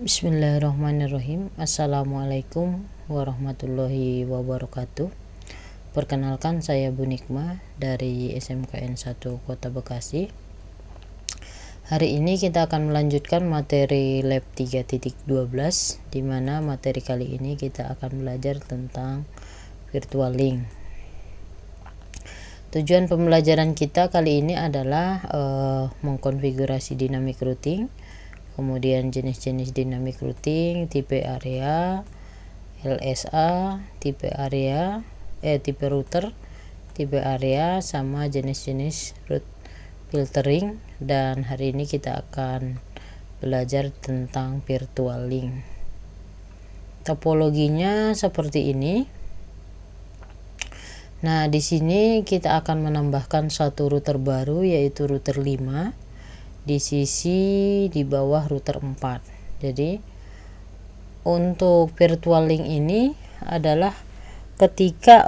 Bismillahirrahmanirrahim. Assalamualaikum warahmatullahi wabarakatuh. Perkenalkan, saya Bu Nikma dari SMKN 1 Kota Bekasi. Hari ini kita akan melanjutkan materi lab 3.12, di mana materi kali ini kita akan belajar tentang virtual link. Tujuan pembelajaran kita kali ini adalah mengkonfigurasi dynamic routing, kemudian jenis-jenis dynamic routing, tipe area, LSA, tipe router, tipe area, sama jenis-jenis route filtering. Dan hari ini kita akan belajar tentang virtual link. Topologinya seperti ini. Nah, di sini kita akan menambahkan satu router baru, yaitu router 5 di sisi di bawah router 4. Jadi untuk virtual link ini adalah ketika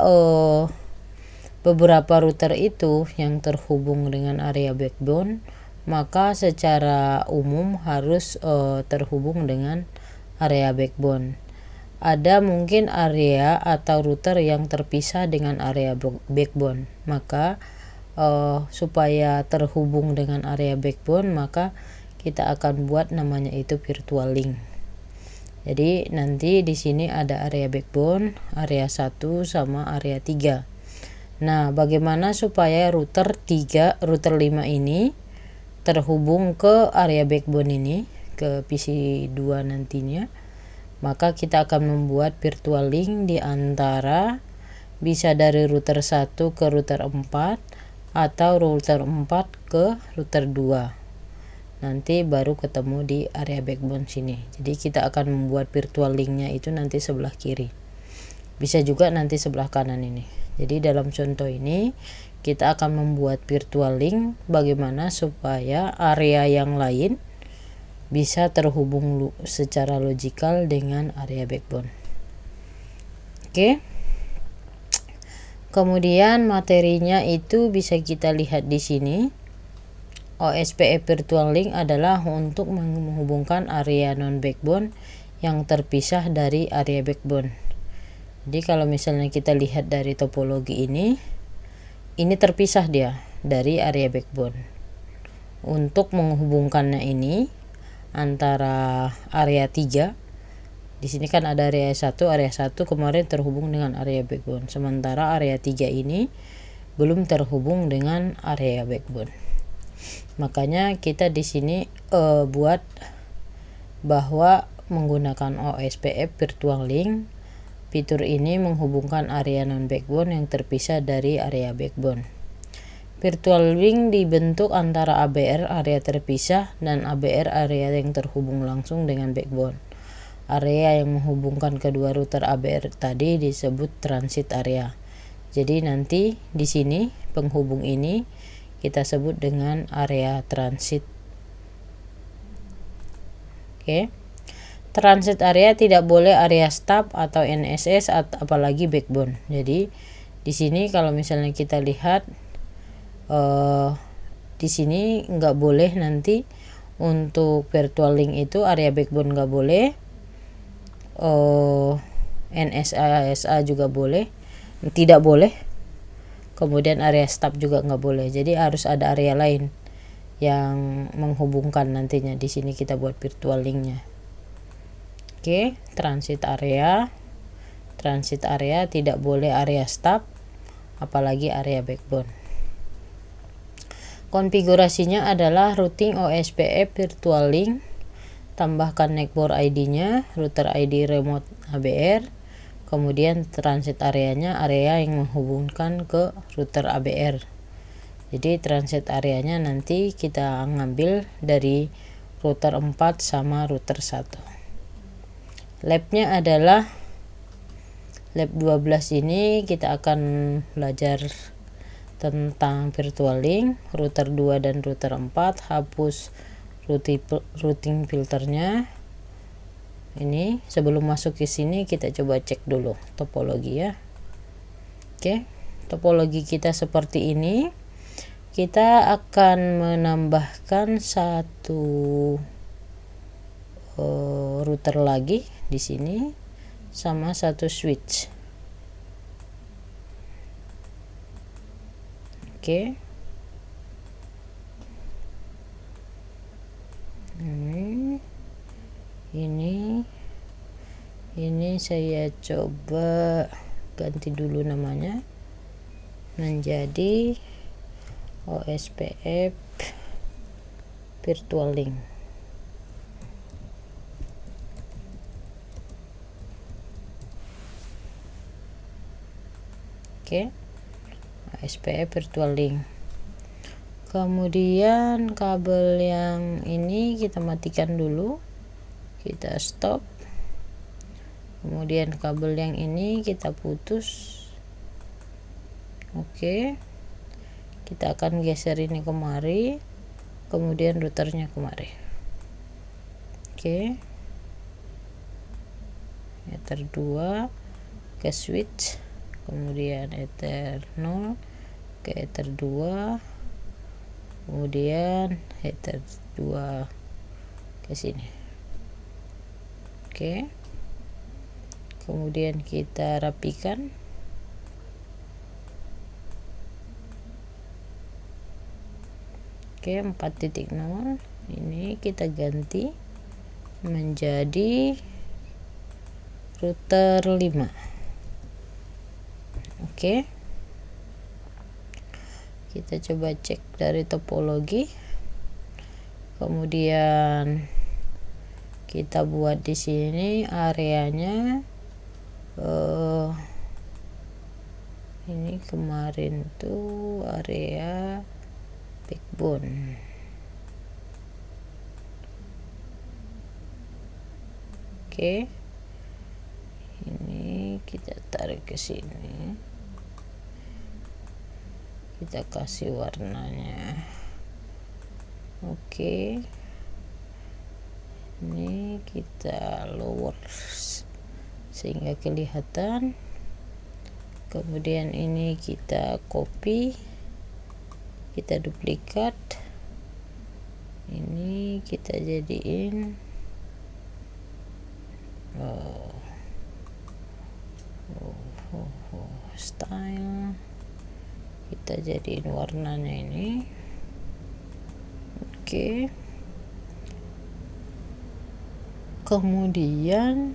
beberapa router itu yang terhubung dengan area backbone, maka secara umum harus terhubung dengan area backbone. Ada mungkin area atau router yang terpisah dengan area backbone, maka supaya terhubung dengan area backbone, maka kita akan buat namanya itu virtual link. Jadi nanti di sini ada area backbone, area 1 sama area 3. Nah, bagaimana supaya router 5 ini terhubung ke area backbone ini, ke PC 2 nantinya? Maka kita akan membuat virtual link di antara, bisa dari router 1 ke router 4 atau router 4 ke router 2. Nanti baru ketemu di area backbone sini. Jadi kita akan membuat virtual linknya itu nanti sebelah kiri. Bisa juga nanti sebelah kanan ini. Jadi dalam contoh ini kita akan membuat virtual link bagaimana supaya area yang lain bisa terhubung secara logikal dengan area backbone. Oke. Kemudian materinya itu bisa kita lihat di sini. OSPF virtual link adalah untuk menghubungkan area non backbone yang terpisah dari area backbone. Jadi kalau misalnya kita lihat dari topologi ini terpisah dia dari area backbone. Untuk menghubungkannya ini antara area 3, di sini kan ada area 1 kemarin terhubung dengan area backbone, sementara area 3 ini belum terhubung dengan area backbone. Makanya kita di sini buat bahwa menggunakan OSPF virtual link, fitur ini menghubungkan area non backbone yang terpisah dari area backbone. Virtual link dibentuk antara ABR area terpisah dan ABR area yang terhubung langsung dengan backbone. Area yang menghubungkan kedua router ABR tadi disebut transit area. Jadi nanti di sini penghubung ini kita sebut dengan area transit. Oke. Transit area tidak boleh area stub atau NSS atau apalagi backbone. Jadi di sini kalau misalnya kita lihat di sini nggak boleh nanti untuk virtual link itu area backbone nggak boleh, NSA juga tidak boleh, kemudian area stub juga nggak boleh. Jadi harus ada area lain yang menghubungkan nantinya. Di sini kita buat virtual linknya. Oke, transit area tidak boleh area stub apalagi area backbone. Konfigurasinya adalah routing OSPF virtual link, tambahkan network ID-nya, router ID remote ABR, kemudian transit areanya area yang menghubungkan ke router ABR. Jadi transit areanya nanti kita ngambil dari router 4 sama router 1. Labnya adalah lab 12. Ini kita akan belajar tentang virtual link, router 2 dan router 4, hapus routing filternya. Ini sebelum masuk ke sini kita coba cek dulu topologi ya. Oke, topologi kita seperti ini. Kita akan menambahkan satu router lagi di sini sama satu switch. Oke. Ini saya coba ganti dulu namanya menjadi OSPF Virtual Link. Oke, OSPF Virtual Link. Kemudian kabel yang ini kita matikan dulu, kita stop. Kemudian kabel yang ini kita putus. Oke, kita akan geser ini kemari, kemudian routernya kemari. Oke, Ether 2 ke switch, kemudian Ether 0 ke Ether 2, kemudian Ether 2 ke sini. Oke, kemudian kita rapikan. Oke, 4.0 ini kita ganti menjadi router 5. Oke, kita coba cek dari topologi, kemudian kita buat di sini areanya. Ini kemarin tuh area backbone. Oke, ini kita tarik ke sini, kita kasih warnanya. Oke, ini kita lower sehingga kelihatan. Kemudian ini kita copy, kita duplikat, ini kita jadiin style, kita jadiin warnanya ini. Oke, kemudian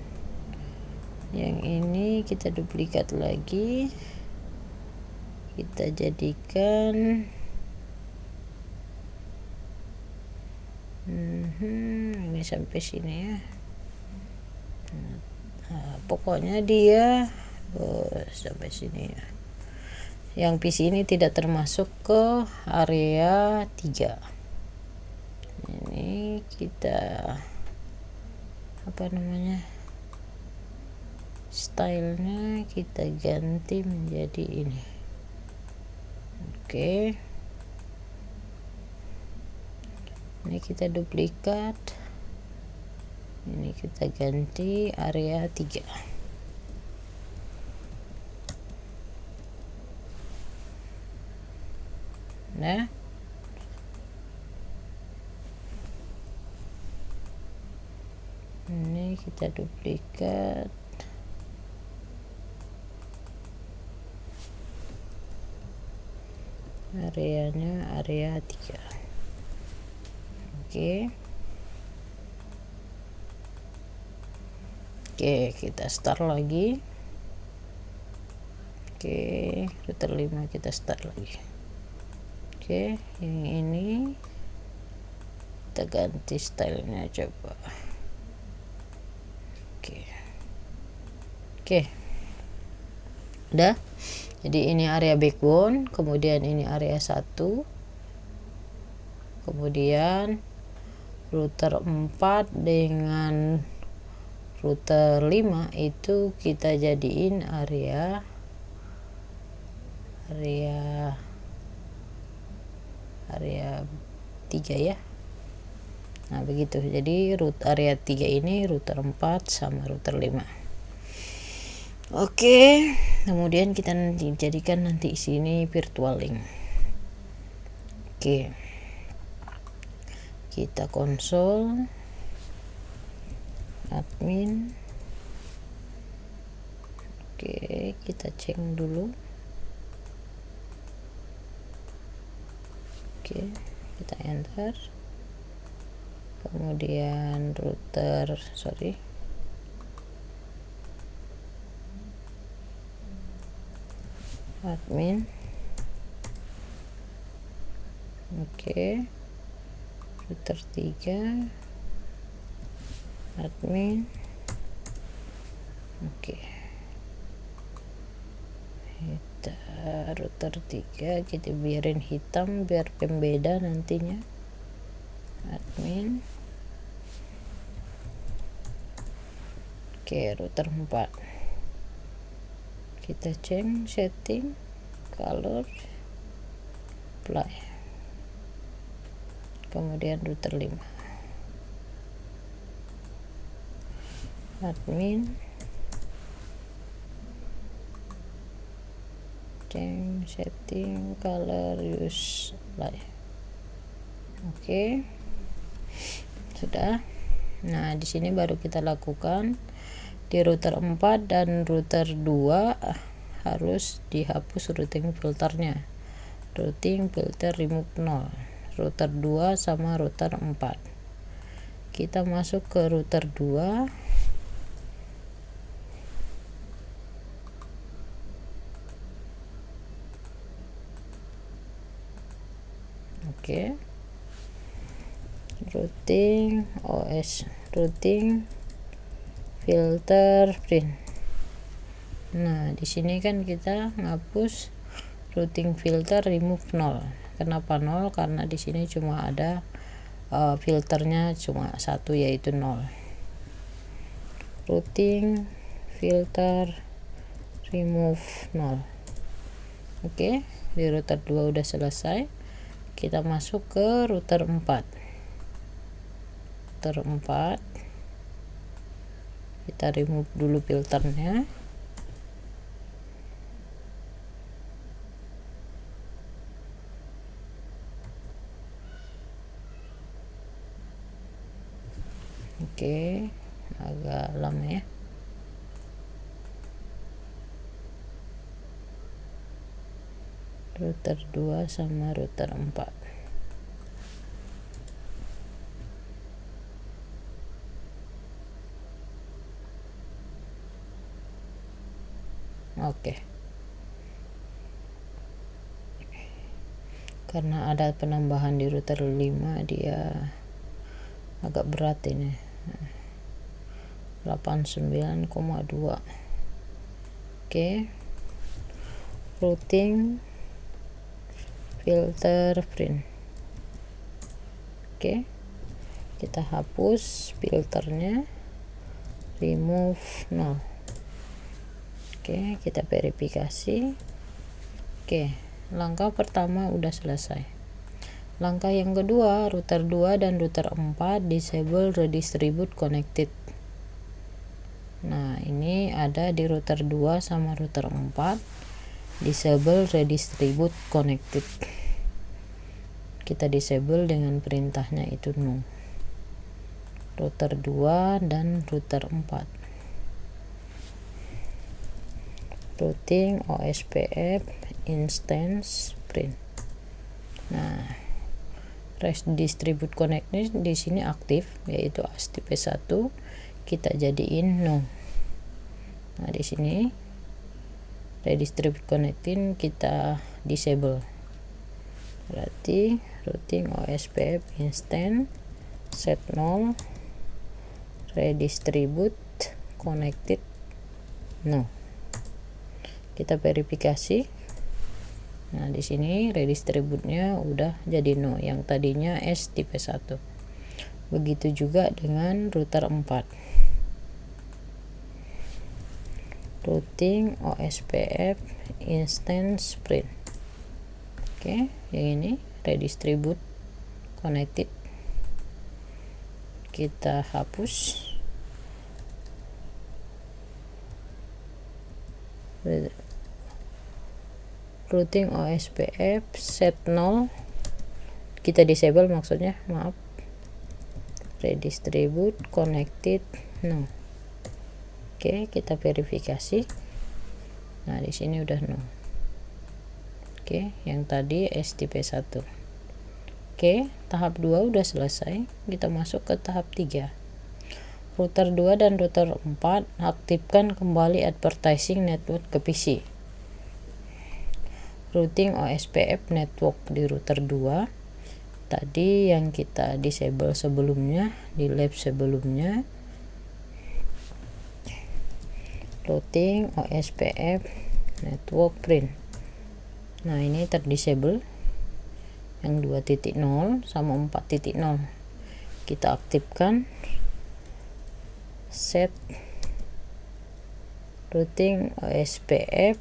yang ini kita duplikat lagi, kita jadikan ini sampai sini ya. Nah, pokoknya dia sampai sini ya. Yang PC ini tidak termasuk ke area 3. Ini kita apa namanya, stylenya kita ganti menjadi ini. Oke, ini kita duplikat, ini kita ganti area 3. Nah, ini kita duplikat, areanya area 3. Oke, kita start lagi. Oke, router 5 kita start lagi. Oke, yang ini kita ganti stylenya coba. Oke, udah. Jadi ini area backbone, kemudian ini area 1, kemudian router 4 dengan router 5 itu kita jadiin area 3 ya. Nah begitu, jadi area 3 ini router 4 sama router 5. Oke, kemudian kita jadikan nanti sini virtual link. Oke, kita konsol. admin. Oke, kita cek dulu. Oke, kita enter. Kemudian router, admin. Oke, router 3 admin. Oke, kita router 3 kita biarin hitam biar pembeda nantinya. Admin. Oke, router 4 kita cek setting color, apply. Kemudian router 5 admin, change setting color, use apply. Oke, sudah. Nah, di sini baru kita lakukan di router 4 dan router 2 harus dihapus routing filternya. Routing filter remove 0. Router 2 sama router 4. Kita masuk ke router 2. Oke. Routing OS, routing filter print. Nah, di sini kan kita ngapus routing filter remove 0. Kenapa 0? Karena di sini cuma ada filternya cuma satu, yaitu 0. Routing filter remove 0. Oke, di router 2 udah selesai. Kita masuk ke router 4. Router 4 kita remove dulu filternya. Oke, agak lama ya. Router 2 sama router 4. Oke. Karena ada penambahan di router 5, dia agak berat ini. 89,2. Oke. Routing filter print. Oke, kita hapus filternya, remove 0. Oke, kita verifikasi. Oke, langkah pertama udah selesai. Langkah yang kedua, router 2 dan router 4 disable redistribute connected. Nah, ini ada di router 2 sama router 4, disable redistribute connected. Kita disable dengan perintahnya itu no. Router 2 dan router 4. Routing OSPF instance print. Nah, redistribute connected di sini aktif, yaitu HTTP 1 kita jadiin no. Nah, di sini redistribute connecting kita disable. Berarti routing OSPF instance set 0, redistribute connected no. Kita verifikasi. Nah, di sini redistribute-nya udah jadi no, yang tadinya HTTP 1. Begitu juga dengan router 4. Routing OSPF instance print. Oke, yang ini redistribute connected kita hapus. Routing OSPF set 0 kita disable, maksudnya maaf, redistribute connected no. Oke, kita verifikasi. Nah, di sini udah no. Oke, yang tadi STP1. Oke, tahap 2 udah selesai. Kita masuk ke tahap 3. Router 2 dan router 4 aktifkan kembali advertising network ke PC. Routing OSPF network di router 2 tadi yang kita disable sebelumnya di lab sebelumnya. Routing OSPF network print. Nah, ini terdisable yang 2.0 sama 4.0. Kita aktifkan set routing OSPF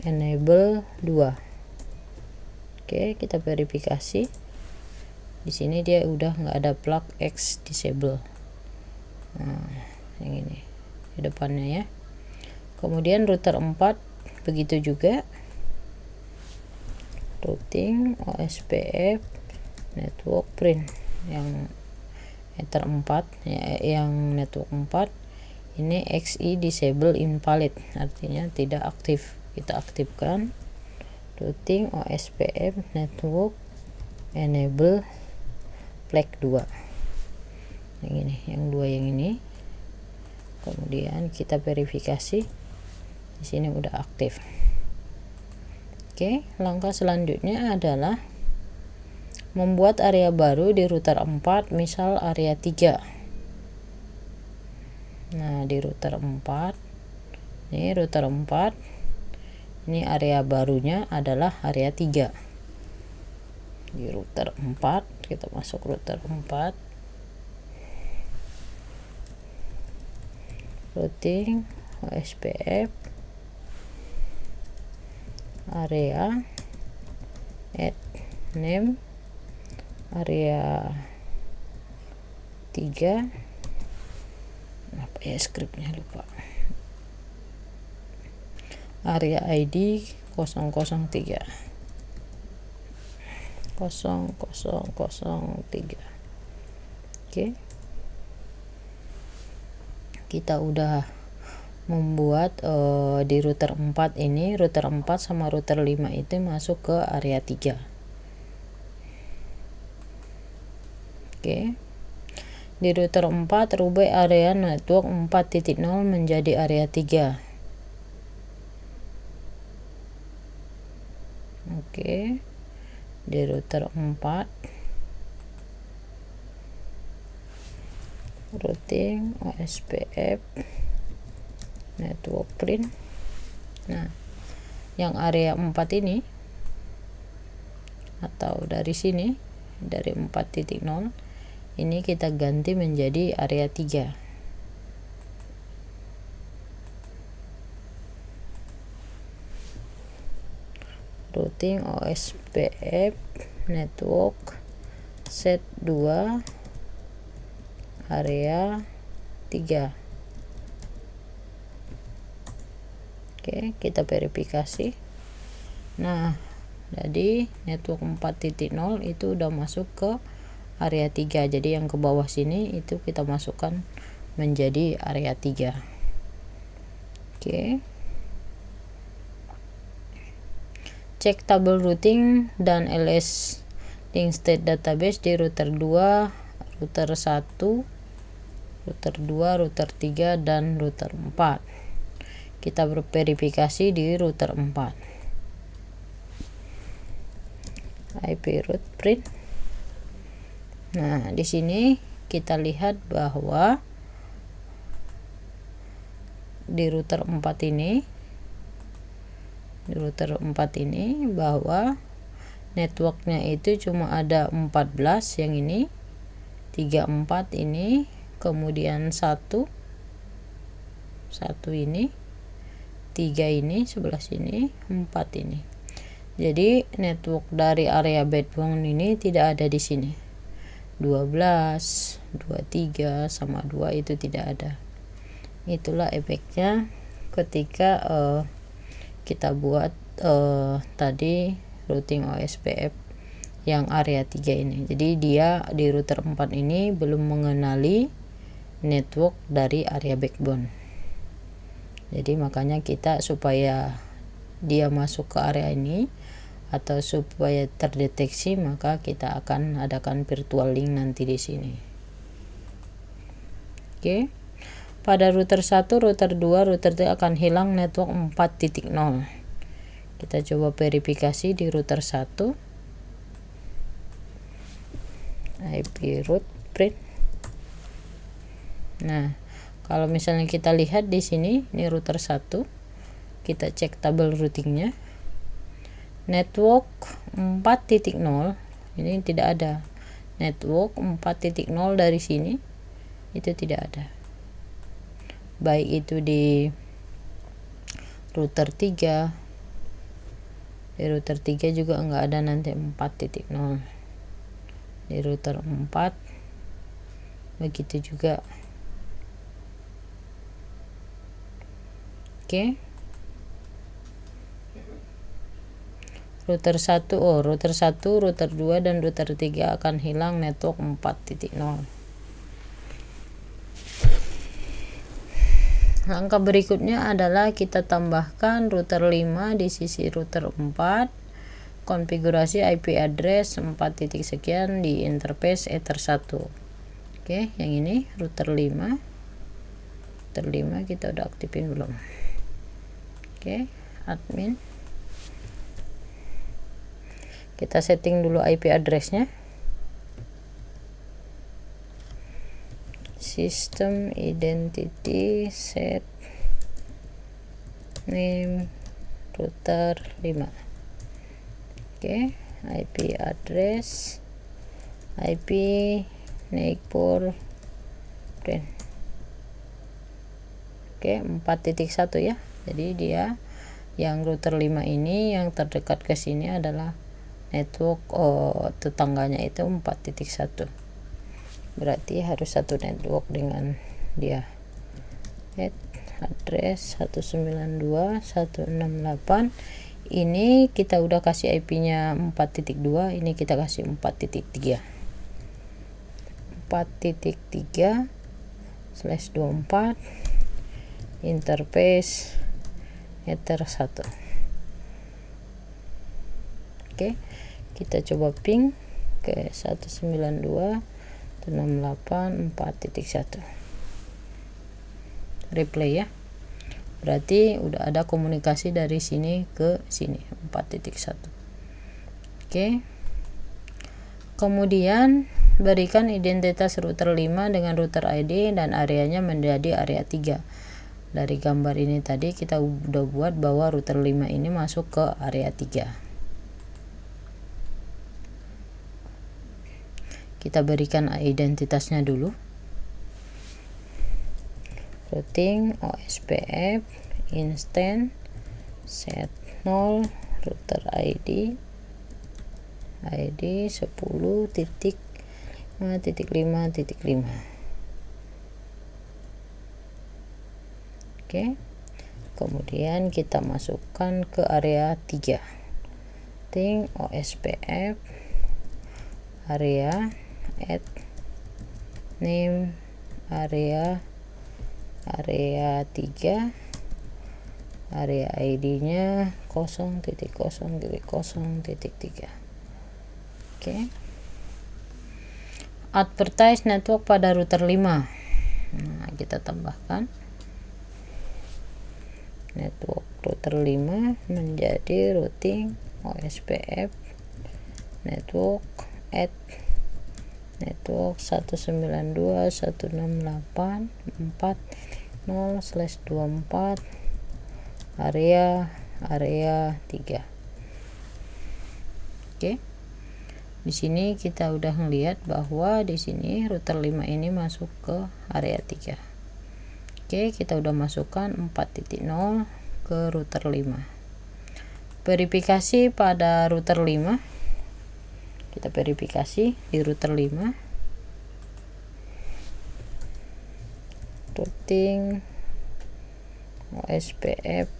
enable 2. Oke, kita verifikasi. Di sini dia udah nggak ada plug X disable. Nah, yang ini di depannya ya. Kemudian router 4 begitu juga. Routing OSPF network print yang ether 4 ya, yang network 4 ini XI disable invalid, artinya tidak aktif. Kita aktifkan routing OSPF network enable flag 2 yang ini, yang dua yang ini. Kemudian kita verifikasi, di sini udah aktif. Oke, langkah selanjutnya adalah membuat area baru di router 4, misal area 3. Nah, di router 4 ini router 4 ini area barunya adalah area 3. Di router 4 kita masuk router 4, routing OSPF area add name area 3. Apa ya skripnya, lupa. Area ID 003 0003. Oke, kita udah membuat di router 4 ini, router 4 sama router 5 itu masuk ke area 3. Oke, di router 4 rubah area network 4.0 menjadi area 3. Oke, di router 4 routing OSPF network print. Nah, yang area 4 ini atau dari sini, dari 4.0 ini kita ganti menjadi area 3. Routing OSPF network set 2 area 3. Oke, kita verifikasi. Nah, jadi network 4.0 itu udah masuk ke area 3. Jadi yang ke bawah sini itu kita masukkan menjadi area 3. Oke. Cek tabel routing dan LS link state database di router 2, router 1, router 2, router 3 dan router 4. Kita verifikasi di router 4. IP route print. Nah, di sini kita lihat bahwa di router 4 ini, bahwa networknya itu cuma ada 14, yang ini 34 ini, kemudian 1 ini, 3 ini sebelah sini, 4 ini. Jadi network dari area backbone ini tidak ada di sini. 12, 23 sama 2 itu tidak ada. Itulah efeknya ketika kita buat tadi routing OSPF yang area 3 ini. Jadi dia di router 4 ini belum mengenali network dari area backbone. Jadi makanya kita supaya dia masuk ke area ini atau supaya terdeteksi, maka kita akan adakan virtual link nanti di sini. Oke. Pada router 1, router 2, router 3 akan hilang network 4.0. Kita coba verifikasi di router 1. IP root print. Nah, kalau misalnya kita lihat di sini, ini router 1. Kita cek tabel routingnya. Network 4.0 ini tidak ada. Network 4.0 dari sini itu tidak ada. Baik itu di router 3, di router 3 juga enggak ada nanti 4.0. Di router 4 begitu juga. Oke. Router 1, router 1, router 2 dan router 3 akan hilang network 4.0. Langkah berikutnya adalah kita tambahkan router 5 di sisi router 4, konfigurasi IP address 4 titik sekian di interface Ether 1. Oke, yang ini router 5. Router 5 kita udah aktifin belum? Oke, admin. Kita setting dulu IP addressnya. System identity set name router 5. Oke, IP address, IP neighbor friend. Oke, 4.1 ya. Jadi dia yang router 5 ini yang terdekat ke sini adalah network tetangganya itu 4.1. Berarti harus satu network dengan dia. Address 192.168. Ini kita udah kasih IP-nya 4.2, ini kita kasih 4.3. 4.3/24 interface Ether 1. Oke, kita coba ping ke 192.168.4.1. replay ya. Berarti udah ada komunikasi dari sini ke sini 4.1. Oke. Kemudian berikan identitas router 5 dengan router ID dan areanya menjadi area 3. Dari gambar ini tadi kita udah buat bahwa router 5 ini masuk ke area 3. Kita berikan identitasnya dulu. Routing OSPF instant set 0 router ID 10.5.5.5. Oke. Kemudian kita masukkan ke area 3. Routing OSPF area add name area 3, area ID-nya 0.0.0.3. Oke. Advertise network pada router 5. Nah, kita tambahkan network router 5 menjadi routing OSPF network add network 192.168.4.0/24 area 3. Oke. Di sini kita udah ngelihat bahwa di sini router 5 ini masuk ke area 3. Oke, kita udah masukkan 4.0 ke router 5. Verifikasi pada router 5. Kita verifikasi di router 5. Routing OSPF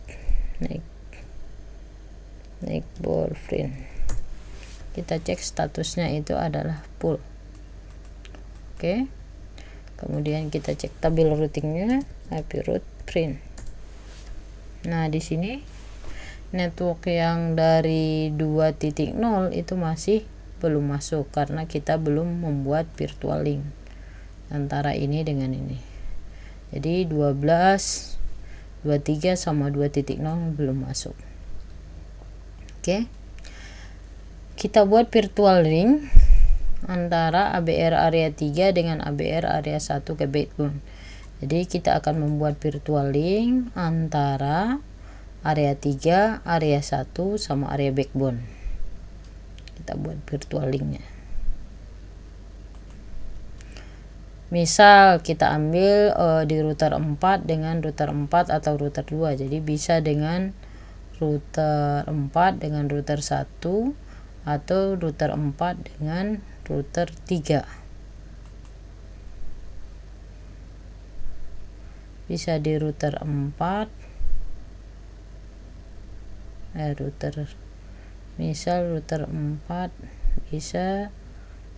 neighbor friend. Kita cek statusnya itu adalah full. Oke. Kemudian kita cek tabel routingnya, IP route print. Nah, di sini network yang dari 2.0 itu masih belum masuk karena kita belum membuat virtual link antara ini dengan ini. Jadi 12, 23 sama 2.0 belum masuk. Oke. Kita buat virtual link antara ABR area 3 dengan ABR area 1 ke backbone. Jadi kita akan membuat virtual link antara area 3, area 1 sama area backbone. Kita buat virtual linknya. Misal kita ambil di router 4 dengan router 4 atau router 2. Jadi bisa dengan router 4 dengan router 1 atau router 4 dengan router 3. Bisa di router 4 misal router 4 bisa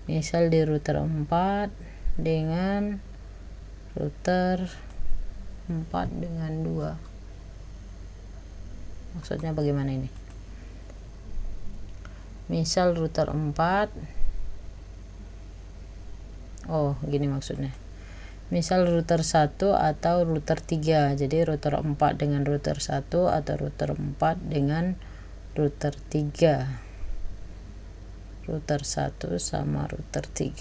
misal di router 4 dengan router 4 dengan 2. Maksudnya bagaimana ini? Misal router 4, oh gini maksudnya. Misal router 1 atau router 3. Jadi router 4 dengan router 1 atau router 4 dengan router 3. Router 1 sama router 3.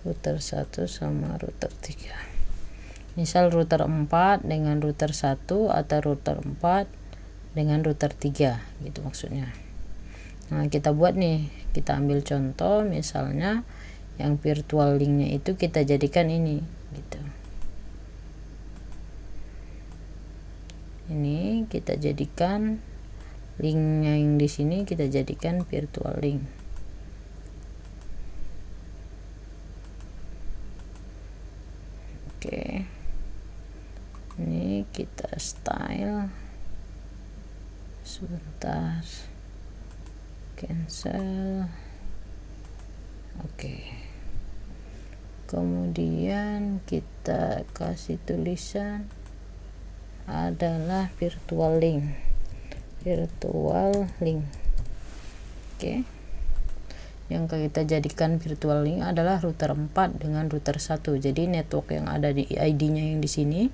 Router 1 sama router 3. Misal router 4 dengan router 1 atau router 4 dengan router 3 gitu maksudnya. Nah, kita buat nih, kita ambil contoh misalnya yang virtual linknya itu kita jadikan ini gitu. Ini kita jadikan linknya yang di sini kita jadikan virtual link. Oke. Ini kita style sebentar. Cancel. Oke. Kemudian kita kasih tulisan adalah virtual link. Oke. Yang kita jadikan virtual link adalah router 4 dengan router 1. Jadi network yang ada di ID-nya yang di sini,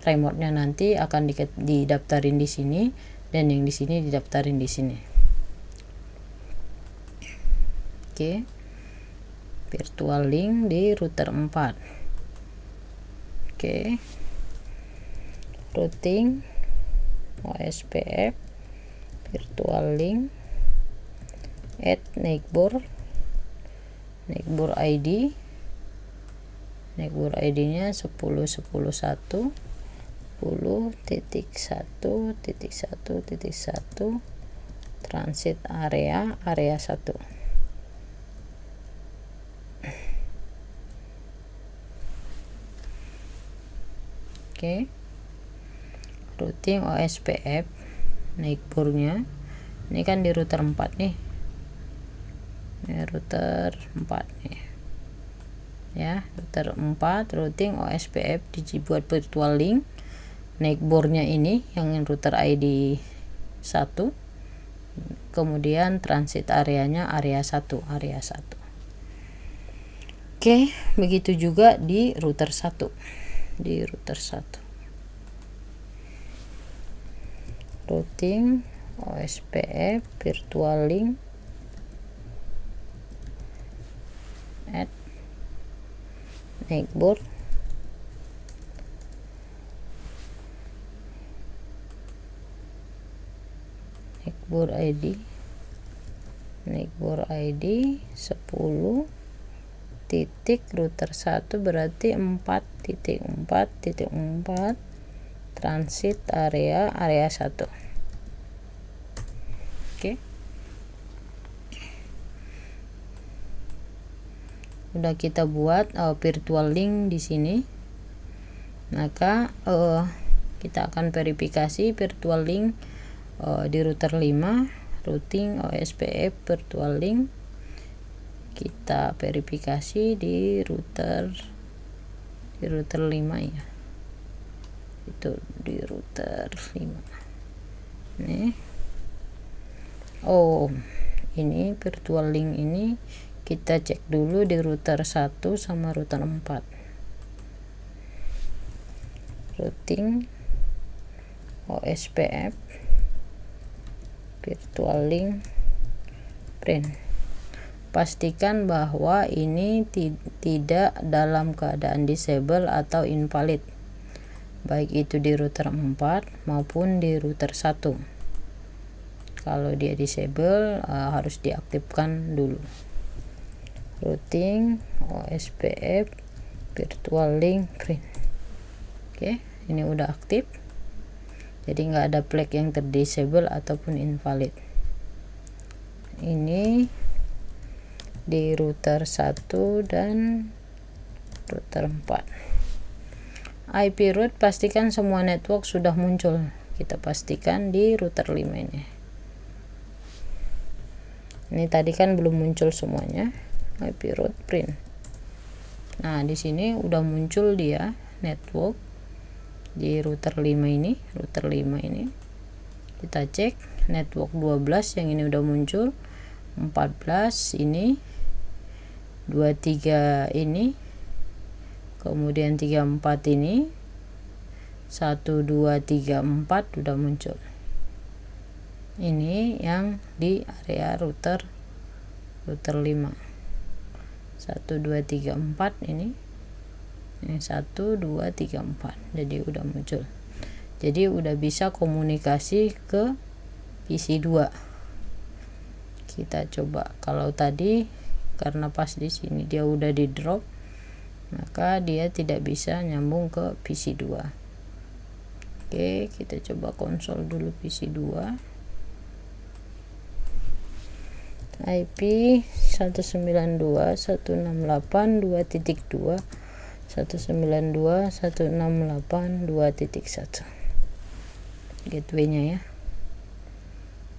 remote-nya nanti akan didaftarin di sini dan yang di sini didaftarin di sini. Oke. Virtual link di router 4. Oke. Routing OSPF virtual link add neighbor ID. Neighbor ID-nya 10.10.1 10.1.1.1 transit area 1. Oke. Routing OSPF neighbornya ini kan di router 4 nih. Ini router 4 nih. Ya, router 4 routing OSPF dibuat virtual link. Neighbornya ini yang router ID 1. Kemudian transit areanya area 1. Oke, begitu juga di router 1. Routing OSPF virtual link add neighbor ID 10 titik router 1 berarti 4.4.4 transit area 1. Oke. Udah kita buat virtual link di sini. Maka kita akan verifikasi virtual link di router 5 routing OSPF virtual link kita verifikasi di router 5 ya, itu di router 5 nih. Oh, ini virtual link ini kita cek dulu di router 1 sama router 4. Routing OSPF virtual link print. Pastikan bahwa ini tidak dalam keadaan disable atau invalid, baik itu di router 4 maupun di router 1. Kalau dia disable harus diaktifkan dulu. Routing OSPF virtual link print. Oke, ini udah aktif, jadi nggak ada flag yang terdisable ataupun invalid. Ini di router 1 dan router 4. IP root, pastikan semua network sudah muncul. Kita pastikan di router 5 ini. Ini tadi kan belum muncul semuanya. IP root print. Nah, di sini udah muncul dia network di router 5 ini. Router 5 ini kita cek network 12 yang ini udah muncul, 14 ini, 23 ini, kemudian 34 ini, 1 2 3 4 udah muncul. Ini yang di area router 5. 1 2 3 4 ini 1 2 3 4. Jadi udah muncul. Jadi udah bisa komunikasi ke PC 2. Kita coba, kalau tadi karena pas di sini dia udah di drop, maka dia tidak bisa nyambung ke PC 2. Oke, kita coba konsol dulu PC 2. IP 192.168.2.2 192.168.2.1 gateway-nya ya.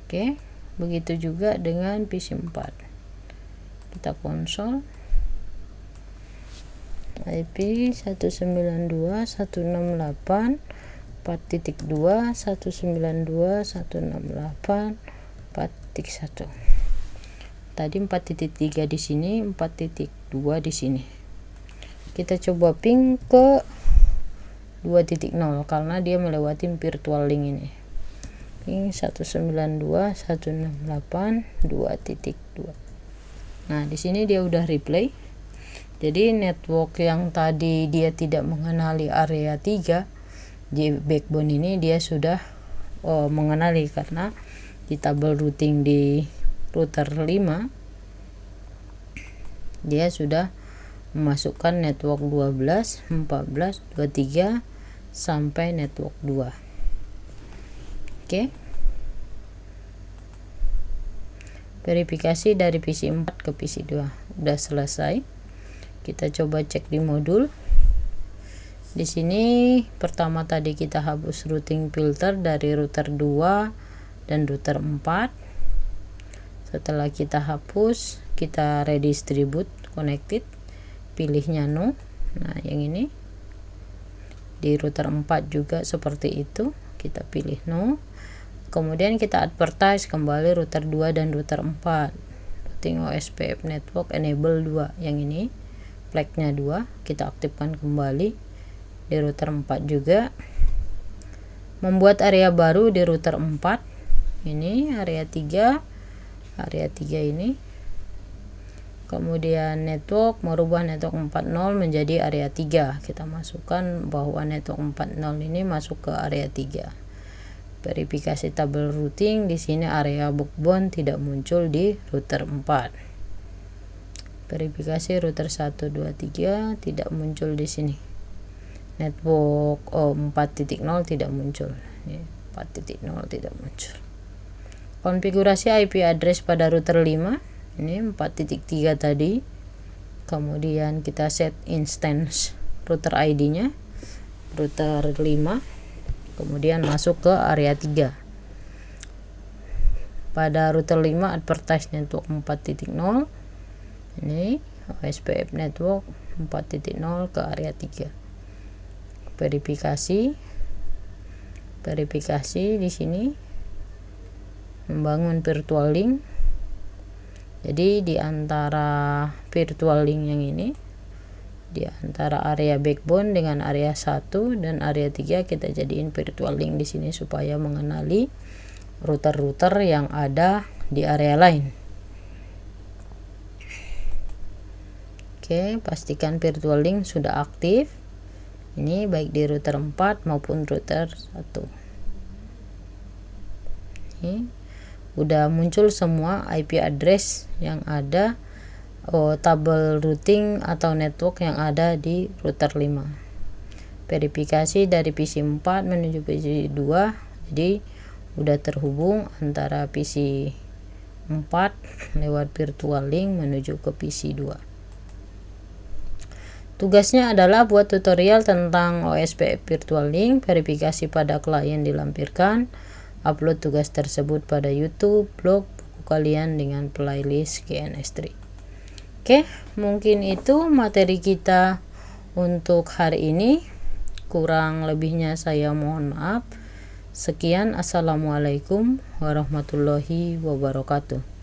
Oke, begitu juga dengan PC 4. Kita konsol IP 192.168.4.2 192.168.4.1. Tadi 4.3 di sini, 4.2 di sini. Kita coba ping ke 2.0 karena dia melewati virtual link ini. Ping 192.168.2.2. Nah, di sini dia udah replay. Jadi network yang tadi dia tidak mengenali area 3 di backbone ini dia sudah mengenali, karena di tabel routing di router 5 dia sudah memasukkan network 12, 14, 23 sampai network 2. Oke. Verifikasi dari PC 4 ke PC 2 udah selesai. Kita coba cek di modul. Di sini pertama tadi kita hapus routing filter dari router 2 dan router 4. Setelah kita hapus, kita redistribute connected, pilihnya no. Nah, yang ini di router 4 juga seperti itu, kita pilih no. Kemudian kita advertise kembali router 2 dan router 4. Routing OSPF network enable 2, yang ini flagnya 2, kita aktifkan kembali di router 4 juga. Membuat area baru di router 4. Ini area 3. Area 3 ini. Kemudian network, merubah network 40 menjadi area 3. Kita masukkan bahwa network 40 ini masuk ke area 3. Verifikasi tabel routing, di sini area backbone tidak muncul di router 4. Verifikasi router 1 2 3 tidak muncul di sini. Network 4.0 tidak muncul. 4.0 tidak muncul. Konfigurasi IP address pada router 5 ini 4.3 tadi. Kemudian kita set instance router ID nya router 5, kemudian masuk ke area 3. Pada router 5 advertise network 4.0, Ini OSPF network 4.0 ke area 3. Verifikasi di sini membangun virtual link. Jadi di antara virtual link yang ini, di antara area backbone dengan area 1 dan area 3, kita jadiin virtual link di sini supaya mengenali router-router yang ada di area lain. Oke, pastikan virtual link sudah aktif. Ini baik di router 4 maupun router 1. Ini udah muncul semua IP address yang ada, tabel routing atau network yang ada di router 5. Verifikasi dari PC 4 menuju PC 2. Jadi udah terhubung antara PC 4 lewat virtual link menuju ke PC 2. Tugasnya adalah buat tutorial tentang OSPF virtual link, verifikasi pada klien dilampirkan, upload tugas tersebut pada YouTube, blog, buku kalian dengan playlist GNS3. Oke, mungkin itu materi kita untuk hari ini. Kurang lebihnya saya mohon maaf. Sekian, assalamualaikum warahmatullahi wabarakatuh.